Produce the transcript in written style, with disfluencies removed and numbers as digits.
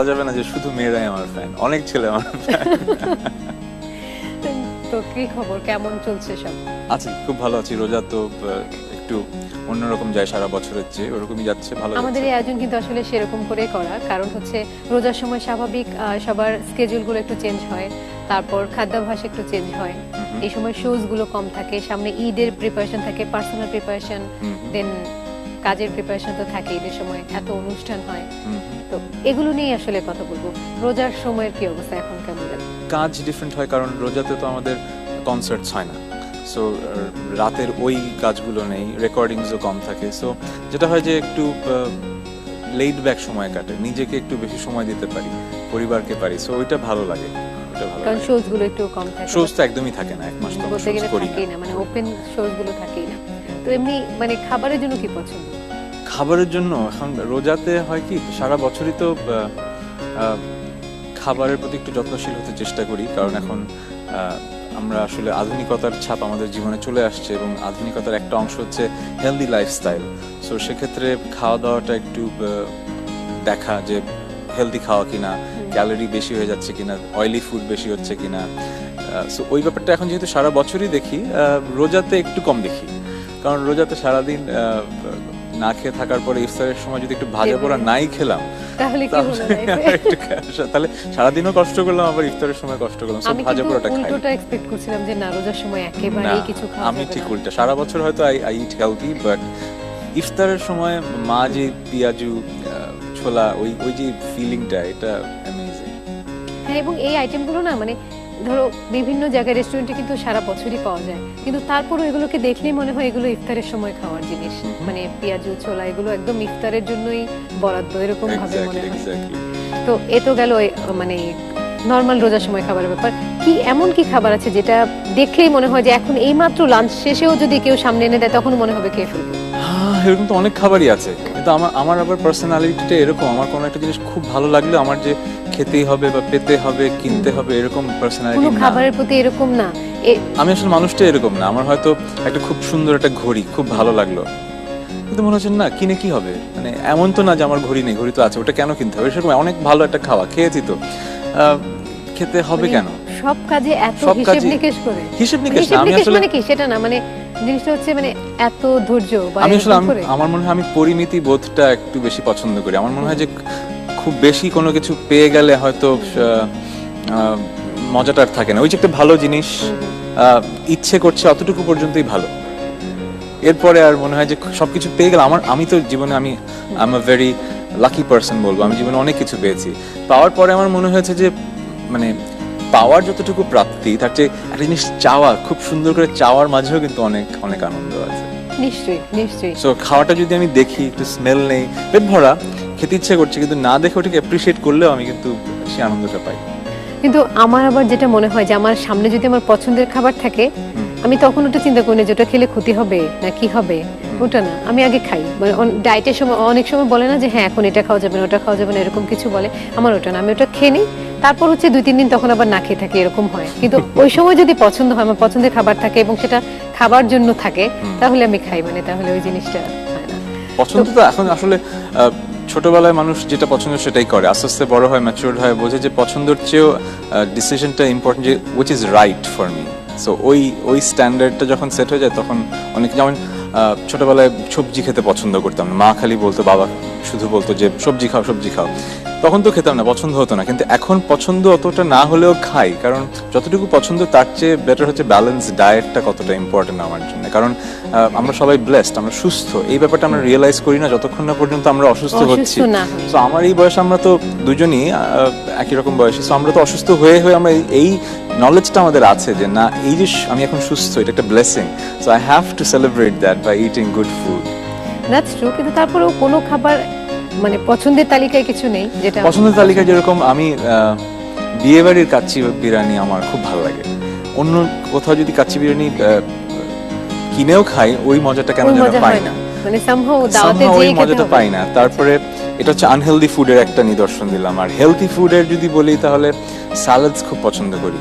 যাবে না যে শুধু মেয়েরাই আমার ফ্যান, অনেক ছেলে আমার ফ্যান। তো কি খবর, কেমন চলছে সব? আছি, খুব ভালো আছি। রোজা তো একটু অন্যরকম যায় সারা বছরের চেয়ে, ওরকমই যাচ্ছে, ভালো আমাদের এই আয়োজন কিন্তু আসলে সেরকম করে করা, কারণ হচ্ছে রোজার সময় স্বাভাবিক সবার স্কেডিউল গুলো একটু চেঞ্জ হয়, তারপর খাদ্যাভ্যাস একটু চেঞ্জ হয়। এই সময় শোজ গুলো কম থাকে, সামনে ঈদের প্রিপারেশন থাকে, পার্সোনাল প্রিপারেশন, দেন কাজের প্রিপারেশন তো থাকে। ঈদের সময় এত অনুষ্ঠান হয়, তো এগুলো নিয়ে আসলে কথা বলবো। রোজার সময়ের কি অবস্থা এখন, কেমন লাগে? কাজ ডিফারেন্ট হয়, কারণ রোজাতে তো আমাদের কনসার্টস হয় না, সো রাতের ওই কাজগুলো নেই, রেকর্ডিংসও কম থাকে। সো যেটা হয় যে একটু লেইড ব্যাক সময় কাটে, নিজেকে একটু বেশি সময় দিতে পারি, পরিবারকে পারি, সো ওইটা ভালো লাগে। কারণ শোজ গুলো একটু কম থাকে, শোজ তো একদমই থাকে না, এক মাস তো বলতে গেলে থাকেই না, মানে ওপেন শোজ গুলো থাকেই না। তো এমনি মানে খাবারের জন্য কি পছন্দ? খাবারের জন্য এখন রোজাতে হয় কি, সারা বছরই তো খাবারের প্রতি একটু যত্নশীল হতে চেষ্টা করি, কারণ এখন আমরা আসলে আধুনিকতার ছাপ আমাদের জীবনে চলে আসছে, এবং আধুনিকতার একটা অংশ হচ্ছে হেলদি লাইফস্টাইল। সো সেক্ষেত্রে খাওয়া দাওয়াটা একটু দেখা যে হেলদি খাওয়া কিনা, ক্যালোরি বেশি হয়ে যাচ্ছে কিনা, অয়েলি ফুড বেশি হচ্ছে কিনা। সো ওই ব্যাপারটা এখন যেহেতু সারা বছরই দেখি, রোজাতে একটু কম দেখি, কারণ রোজাতে সারাদিন না খেয়ে থাকার পরে ইফতারের সময় যদি একটু ভাজা পোড়া নাই খেলাম, তাহলে কি হলো? তাহলে সারাদিনও কষ্ট করলাম, আবার ইফতারের সময় কষ্ট করলাম। সব ভাজা পোড়াটা খাই। আমি উল্টোটা এক্সপেক্ট করছিলাম যে না, রোজার সময় একেবারেই কিছু খাওয়া যাবে না। আমি ঠিক উল্টা, সারা বছর হয়তো আই ইট হেলদি, বাট ইফতারের সময় মা যে পেঁয়াজু ছোলা, ওই যে ফিলিংটা, এটা অ্যামেজিং। হ্যাঁ, এবং এই আইটেমগুলো না, মানে ধরো বিভিন্ন জায়গায় রেস্টুরেন্টে কিন্তু সারা বছরই পাওয়া যায়, কিন্তু তারপরও এগুলোকে দেখলেই মনে হয় এগুলো ইফতারের সময় খাওয়ার জিনিস। মানে পেঁয়াজু ছোলা এগুলো একদম ইফতারের জন্যই বরাদ্দ, এরকম ভাবে মনে হয়। তো এ তো গেল মানে নর্মাল রোজার সময় খাবারের ব্যাপার। কি এমন কি খাবার আছে যেটা দেখলেই মনে হয় যে এখন এইমাত্র লাঞ্চ শেষেও যদি কেউ সামনে এনে দেয় তখন মনে হবে খেয়ে ফেলবো? এরকম তো অনেক খাবারই আছে, কিন্তু আমার আবার পার্সোনালিটিটা এরকম, আমার কোনো একটা জিনিস খুব ভালো লাগলে আমার যে খেতেই হবে বা পেতে হবে, কিনতে হবে, এরকম পার্সোনালিটি না। খাবারের প্রতি এরকম না, আমি আসলে মানুষটা এরকম না। আমার হয়তো একটা খুব সুন্দর একটা ঘড়ি খুব ভালো লাগলো, কিন্তু মনে হচ্ছে না কিনে কি হবে, মানে এমন তো না যে আমার ঘড়ি নেই, ঘড়ি তো আছে, ওটা কেন কিনতে হবে? সেরকম অনেক ভালো একটা খাওয়া খেয়েছি, তো খেতে হবে কেন? সব কাজে এত হিসেব নিকেশ করে? হিসেব নিকেশ না, আমি আসলে মানে কি সেটা না, মানে জিনিসটা হচ্ছে মানে এত ধৈর্য। আমি আসলে আমার মনে হয় আমি পরিমিতি বোধটা একটু বেশি পছন্দ করি। আমার মনে হয় যে খুব বেশি কোনো কিছু পেয়ে গেলে হয়তো মজাটার থাকে না। ওই যে একটা ভালো জিনিস ইচ্ছে করছে অতটুকু পর্যন্তই ভালো, এরপরে আর মনে হয় যে সবকিছু পেয়ে গেলে আমি তো জীবনে আমি I am a very lucky person বলবো। আমি জীবনে অনেক কিছু পেয়েছি, পাওয়ার পরে আমার মনে হয়েছে যে মানে পাওয়ার যতটুকু প্রাপ্তি, তার চেয়ে একটা জিনিস চাওয়া, খুব সুন্দর করে চাওয়ার মাঝেও কিন্তু অনেক অনেক আনন্দ আছে। নিশ্চয়ই নিশ্চয়ই। সো খাওয়াটা যদি আমি দেখি, একটু স্মেল নেই, পেট ভরা, খেতে ইচ্ছে করছে, কিন্তু না দেখে ওটাকে অ্যাপ্রিশিয়েট করলেও আমি কিন্তু সেই আনন্দটা পাই। কিন্তু আমার আবার যেটা মনে হয় যে আমার সামনে যদি আমার পছন্দের খাবার থাকে, আমি তখন ওটা চিন্তা করি না যে ওটা খেলে ক্ষতি হবে না কি হবে, ওটা না, আমি আগে খাই। ডায়েটের সময় অনেক সময় বলে না যে হ্যাঁ এখন এটা খাওয়া যাবে না, ওটা খাওয়া যাবে না, এরকম কিছু বলে, আমার ওটা না, আমি ওটা খেয়ে নিই, তারপর হচ্ছে 2-3 দিন তখন আবার না খেয়ে থাকি, এরকম হয়। কিন্তু ওই সময় যদি পছন্দ হয়, আমার পছন্দের খাবার থাকে এবং সেটা খাবার জন্য থাকে, তাহলে আমি খাই, মানে তাহলে ওই জিনিসটা হয় না। পছন্দ তো এখন আসলে ছোটবেলায় মানুষ যেটা পছন্দ সেটাই করে, আস্তে আস্তে বড় হয়, ম্যাচিউরড হয়, বোঝে যে পছন্দের চেয়েও ডিসিশনটা ইম্পর্টেন্ট, যে which is right for me. So ওই স্ট্যান্ডার্ডটা যখন সেট হয়ে যায়, তখন অনেক, যেমন ছোটবেলায় সবজি খেতে পছন্দ করতাম না, মা খালি বলতো, বাবা শুধু বলতো যে সবজি খাও সবজি খাও, তখন তো খেতাম না, পছন্দ হতো না। কিন্তু এখন পছন্দ অতটা না হলেও খাই, কারণ যতটুকু পছন্দ তার চেয়ে বেটার হচ্ছে ব্যালেন্স ডায়েটটা কতটা ইম্পর্টেন্ট আমার জন্য। কারণ আমরা সবাই ব্লেসড, আমরা সুস্থ, এই ব্যাপারটা আমরা রিয়েলাইজ করি না যতক্ষণ না পর্যন্ত আমরা অসুস্থ হচ্ছি। তো আমার এই বয়সে, আমরা তো দুজনই একই রকম বয়সী, তো আমরা তো অসুস্থ হয়ে আমরা এই নলেজটা আমাদের আছে যে না, এই যে আমি এখন সুস্থ, এটা একটা blessing. So I have to celebrate that by eating good food. That's true, কিন্তু তারপরেও কোনো খাবার মানে পছন্দের তালিকায় কিছু নেই যেটা পছন্দের তালিকায়? যেরকম আমি বিয়ে বাড়ির কাচ্চি বিরিয়ানি আমার খুব ভালো লাগে। অন্য কোথাও যদি কাচ্চি বিরিয়ানি কিনেও খাই, ওই মজাটা কেন যেন পাই না, মানে সামহাউ দাওয়াতে ওই মজাটা পাই না। তারপরে এটা হচ্ছে আনহেলদি ফুডের একটা নিদর্শন দিলাম। আর হেলদি ফুডের যদি বলি, তাহলে স্যালাডস খুব পছন্দ করি।